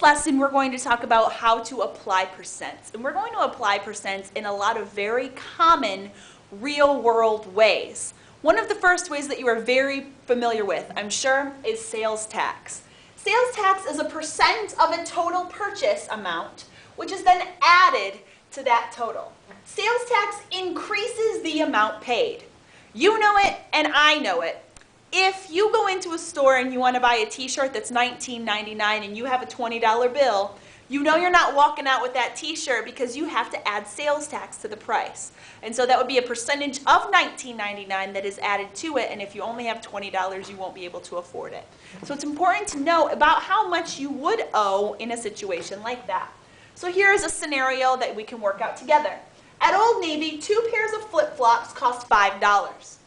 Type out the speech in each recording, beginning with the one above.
this lesson, we're going to talk about how to apply percents. And we're going to apply percents in a lot of very common real-world ways. One of the first ways that you are very familiar with, I'm sure, is sales tax. Sales tax is a percent of a total purchase amount, which is then added to that total. Sales tax increases the amount paid. You know it, and I know it. If you go into a store and you want to buy a t-shirt that's $19.99 and you have a $20 bill, you know you're not walking out with that t-shirt because you have to add sales tax to the price. And so that would be a percentage of $19.99 that is added to it, and if you only have $20, you won't be able to afford it. So it's important to know about how much you would owe in a situation like that. So here is a scenario that we can work out together. At Old Navy, 2 pairs of flip-flops cost $5.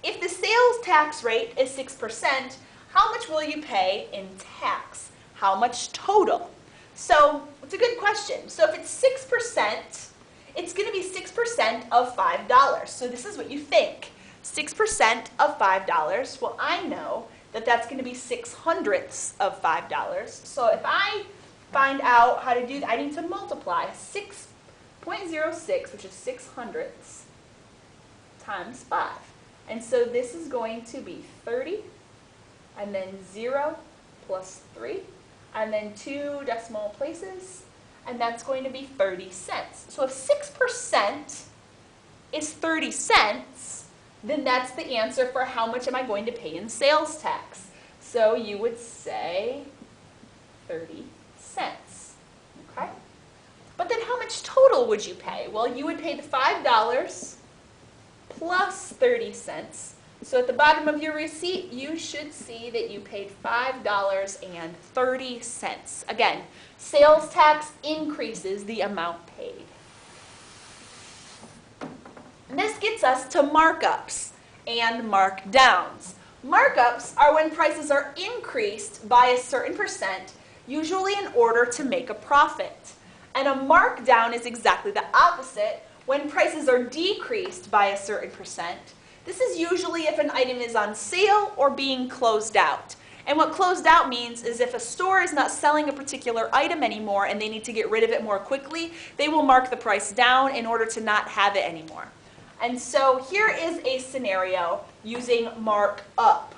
If the sales tax rate is 6%, how much will you pay in tax? How much total? So it's a good question. So if it's 6%, it's going to be 6% of $5. So this is what you think. 6% of $5. Well, I know that that's going to be 6/100ths of $5. So if I find out how to do that, I need to multiply 6.06, which is 6/100ths, times 5. And so this is going to be 30, and then 0 plus 3, and then 2 decimal places, and that's going to be 30 cents. So if 6% is 30 cents, then that's the answer for how much am I going to pay in sales tax. So you would say 30 cents, okay? But then how much total would you pay? Well, you would pay the $5 plus 30 cents. So at the bottom of your receipt, you should see that you paid $5.30. Again, sales tax increases the amount paid. And this gets us to markups and markdowns. Markups are when prices are increased by a certain percent, usually in order to make a profit. And a markdown is exactly the opposite, when prices are decreased by a certain percent. This is usually if an item is on sale or being closed out. And what closed out means is if a store is not selling a particular item anymore and they need to get rid of it more quickly, they will mark the price down in order to not have it anymore. And so here is a scenario using markup.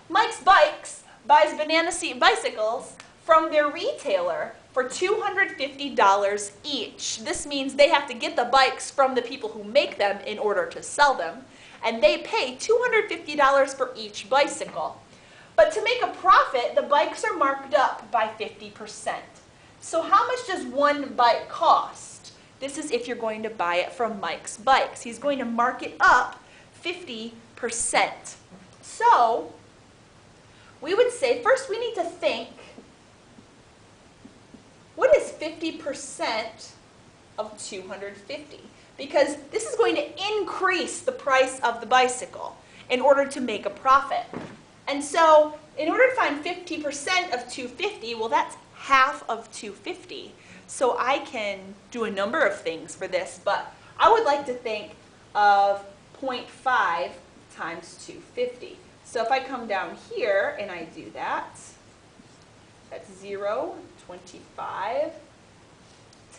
Mike's Bikes buys banana seat bicycles from their retailer for $250 each. This means they have to get the bikes from the people who make them in order to sell them, and they pay $250 for each bicycle. But to make a profit, the bikes are marked up by 50%. So how much does one bike cost? This is if you're going to buy it from Mike's Bikes. He's going to mark it up 50%. So we would say, first we need to think, what is 50% of 250? Because this is going to increase the price of the bicycle in order to make a profit. And so in order to find 50% of 250, well, that's half of 250. So I can do a number of things for this, but I would like to think of 0.5 times 250. So if I come down here and I do that, that's 0, 25,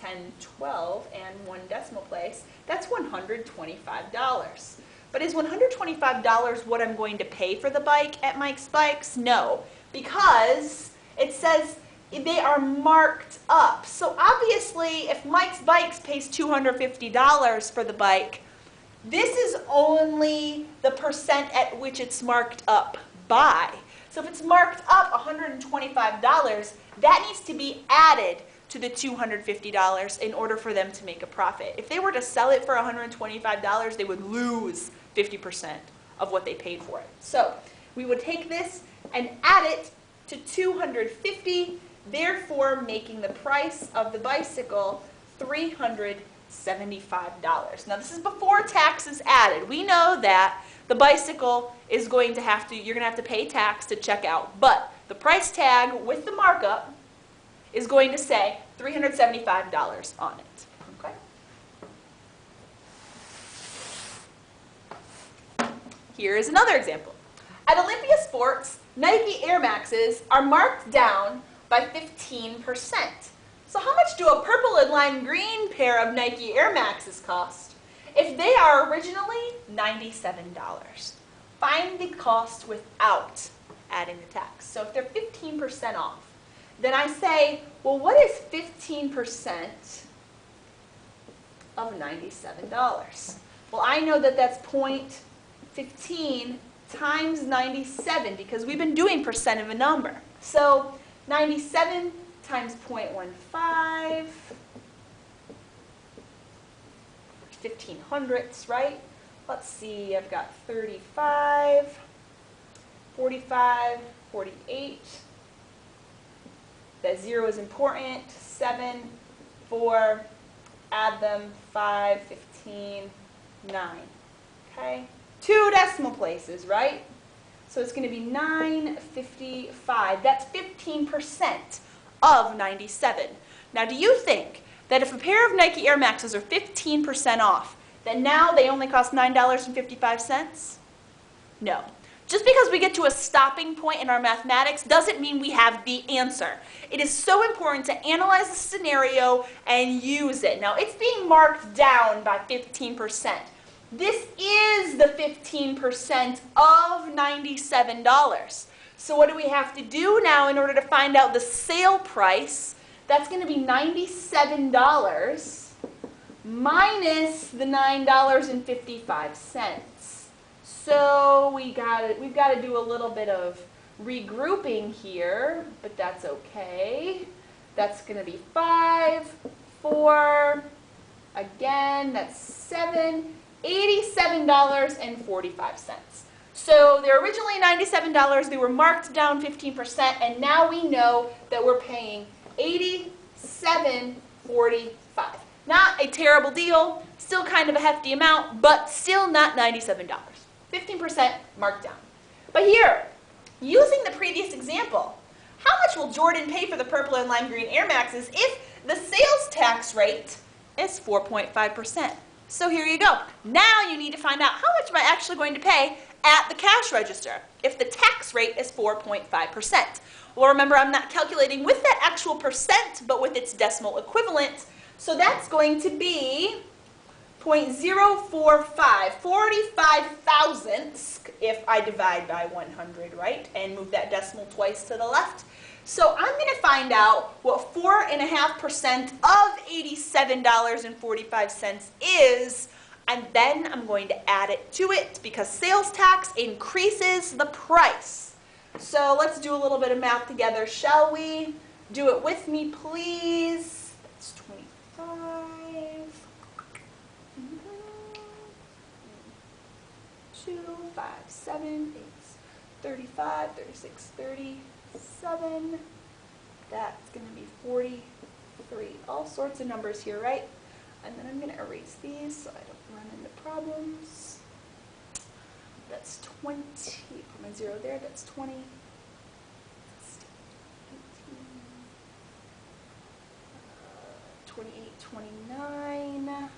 10, 12, and 1 decimal place. That's $125. But is $125 what I'm going to pay for the bike at Mike's Bikes? No, because it says they are marked up. So obviously, if Mike's Bikes pays $250 for the bike, this is only the percent at which it's marked up by. So if it's marked up $125, that needs to be added to the $250 in order for them to make a profit. If they were to sell it for $125, they would lose 50% of what they paid for it. So we would take this and add it to 250, therefore making the price of the bicycle $375. Now this is before tax is added. We know that the bicycle is going to you're going to have to pay tax to check out, but the price tag with the markup is going to say $375 on it. Okay? Here is another example. At Olympia Sports, Nike Air Maxes are marked down by 15%. So how much do a purple and lime green pair of Nike Air Maxes cost? If they are originally $97, find the cost without adding the tax. So if they're 15% off, then I say, well, what is 15% of $97? Well, I know that that's 0.15 times 97 because we've been doing percent of a number. So 97 times 0.15, 1500ths, right? Let's see, I've got 35, 45, 48. That 0 is important. 7, 4, add them, 5, 15, 9. Okay? 2 decimal places, right? So it's going to be 955. That's 15% of 97. Now, do you think that if a pair of Nike Air Maxes are 15% off, then now they only cost $9.55? No. Just because we get to a stopping point in our mathematics doesn't mean we have the answer. It is so important to analyze the scenario and use it. Now, it's being marked down by 15%. This is the 15% of $97. So what do we have to do now in order to find out the sale price? That's going to be $97 minus the $9.55. So we've got to do a little bit of regrouping here, but that's okay. That's going to be 5, 4, again, that's 7, $87.45. So they're originally $97, they were marked down 15%, and now we know that we're paying $87.45. Not a terrible deal, still kind of a hefty amount, but still not $97. 15% marked down. But here, using the previous example, how much will Jordan pay for the purple and lime green Air Maxes if the sales tax rate is 4.5%? So here you go. Now you need to find out how much am I actually going to pay at the cash register if the tax rate is 4.5%. Well, remember, I'm not calculating with that actual percent, but with its decimal equivalent. So that's going to be 0.045, 45 thousandths if I divide by 100, right? And move that decimal twice to the left. So I'm going to find out what 4.5% of $87.45 is, and then I'm going to add it to it because sales tax increases the price. So let's do a little bit of math together, shall we? Do it with me, please. That's 25. 2, 5, 7, 8, 35, 36, 37. That's going to be 43. All sorts of numbers here, right? And then I'm going to erase these so I don't run into problems. That's 20. Put my 0 there. That's 20. 28, 29.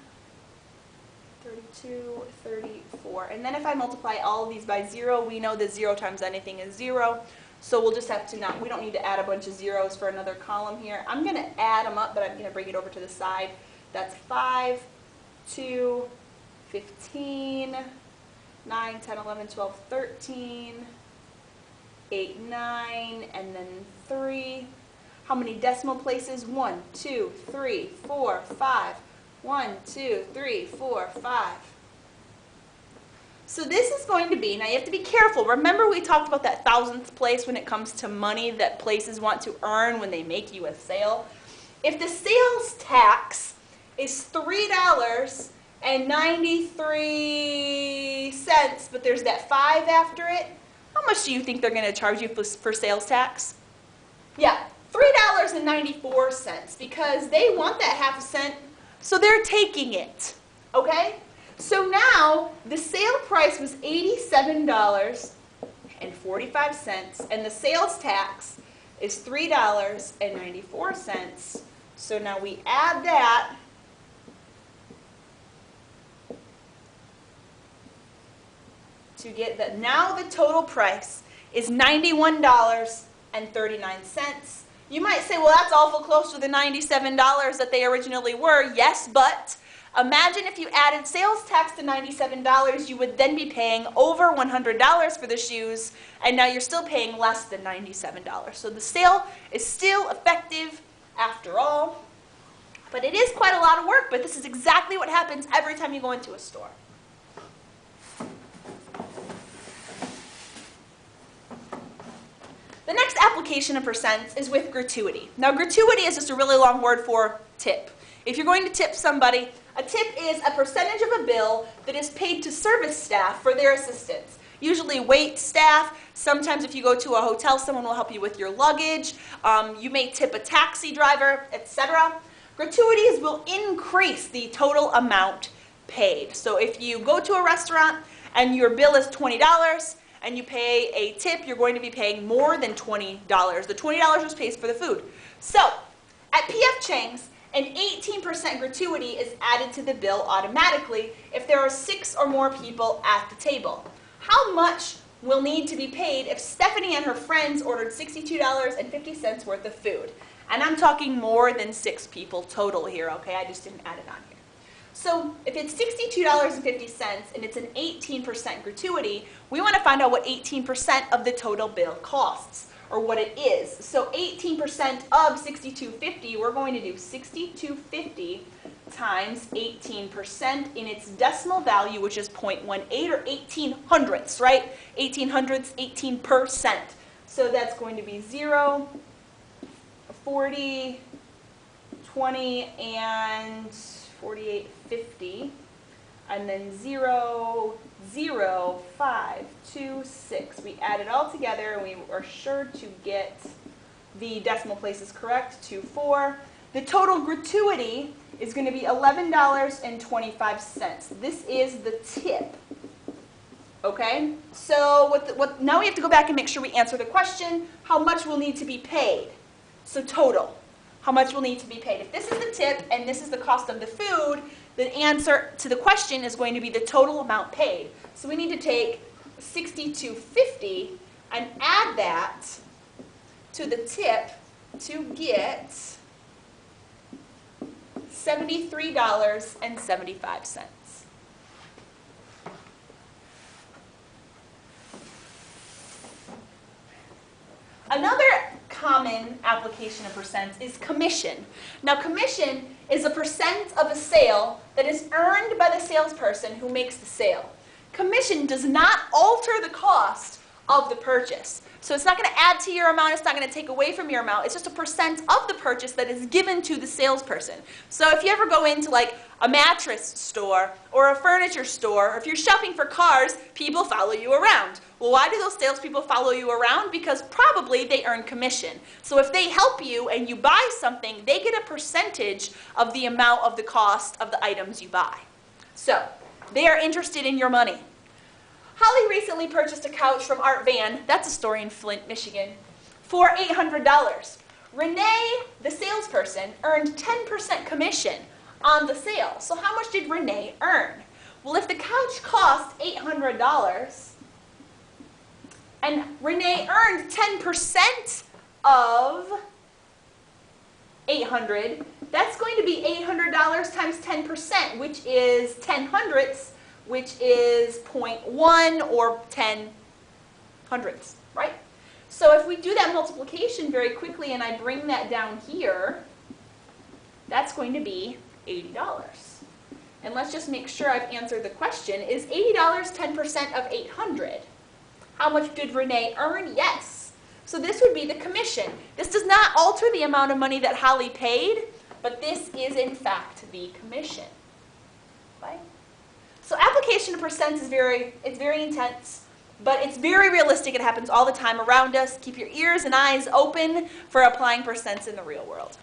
32, 34. And then if I multiply all of these by 0, we know that 0 times anything is 0. So we'll just have to we don't need to add a bunch of zeros for another column here. I'm going to add them up, but I'm going to bring it over to the side. That's 5, 2, 15, 9, 10, 11, 12, 13, 8, 9, and then 3. How many decimal places? 1, 2, 3, 4, 5. 1, 2, 3, 4, 5. So this is going to be, now you have to be careful. Remember we talked about that thousandth place when it comes to money that places want to earn when they make you a sale. If the sales tax is $3.93, but there's that 5 after it, how much do you think they're going to charge you for sales tax? Yeah, $3.94 because they want that half a cent. So they're taking it, okay? So now the sale price was $87.45, and the sales tax is $3.94. So now we add that to get that. Now the total price is $91.39. You might say, well, that's awful close to the $97 that they originally were. Yes, but imagine if you added sales tax to $97, you would then be paying over $100 for the shoes, and now you're still paying less than $97. So the sale is still effective after all, but it is quite a lot of work, but this is exactly what happens every time you go into a store. The next application of percents is with gratuity. Now, gratuity is just a really long word for tip. If you're going to tip somebody, a tip is a percentage of a bill that is paid to service staff for their assistance. Usually wait staff. Sometimes if you go to a hotel, someone will help you with your luggage. You may tip a taxi driver, etc. Gratuities will increase the total amount paid. So if you go to a restaurant and your bill is $20, and you pay a tip, you're going to be paying more than $20. The $20 just pays for the food. So, at P.F. Chang's, an 18% gratuity is added to the bill automatically if there are 6 or more people at the table. How much will need to be paid if Stephanie and her friends ordered $62.50 worth of food? And I'm talking more than 6 people total here, okay? I just didn't add it on here. So if it's $62.50 and it's an 18% gratuity, we want to find out what 18% of the total bill costs, or what it is. So 18% of $62.50, we're going to do $62.50 times 18% in its decimal value, which is 0.18 or 18 hundredths, right? 18 hundredths, 18%. So that's going to be 0, 40, 20, and 48.50, and then 0, 0, 5, 2, 6. We add it all together, and we are sure to get the decimal places correct, 2, 4. The total gratuity is going to be $11.25. This is the tip. Okay? So now we have to go back and make sure we answer the question, how much will need to be paid? So total. How much will need to be paid. If this is the tip and this is the cost of the food, the answer to the question is going to be the total amount paid. So we need to take $62.50 and add that to the tip to get $73.75. Another common application of percents is commission. Now, commission is a percent of a sale that is earned by the salesperson who makes the sale. Commission does not alter the cost of the purchase. So it's not going to add to your amount, it's not going to take away from your amount, it's just a percent of the purchase that is given to the salesperson. So if you ever go into like a mattress store or a furniture store, or if you're shopping for cars, people follow you around. Well, why do those salespeople follow you around? Because probably they earn commission. So if they help you and you buy something, they get a percentage of the amount of the cost of the items you buy. So they are interested in your money. Holly recently purchased a couch from Art Van, that's a store in Flint, Michigan, for $800. Renee, the salesperson, earned 10% commission on the sale. So how much did Renee earn? Well, if the couch cost $800 and Renee earned 10% of $800, that's going to be $800 times 10%, which is 10 hundredths, which is 0.1 or 10 hundredths, right? So if we do that multiplication very quickly and I bring that down here, that's going to be $80. And let's just make sure I've answered the question. Is $80 10% of 800? How much did Renee earn? Yes. So this would be the commission. This does not alter the amount of money that Holly paid, but this is in fact the commission. Right? So application of percents is very intense, but it's very realistic. It happens all the time around us. Keep your ears and eyes open for applying percents in the real world.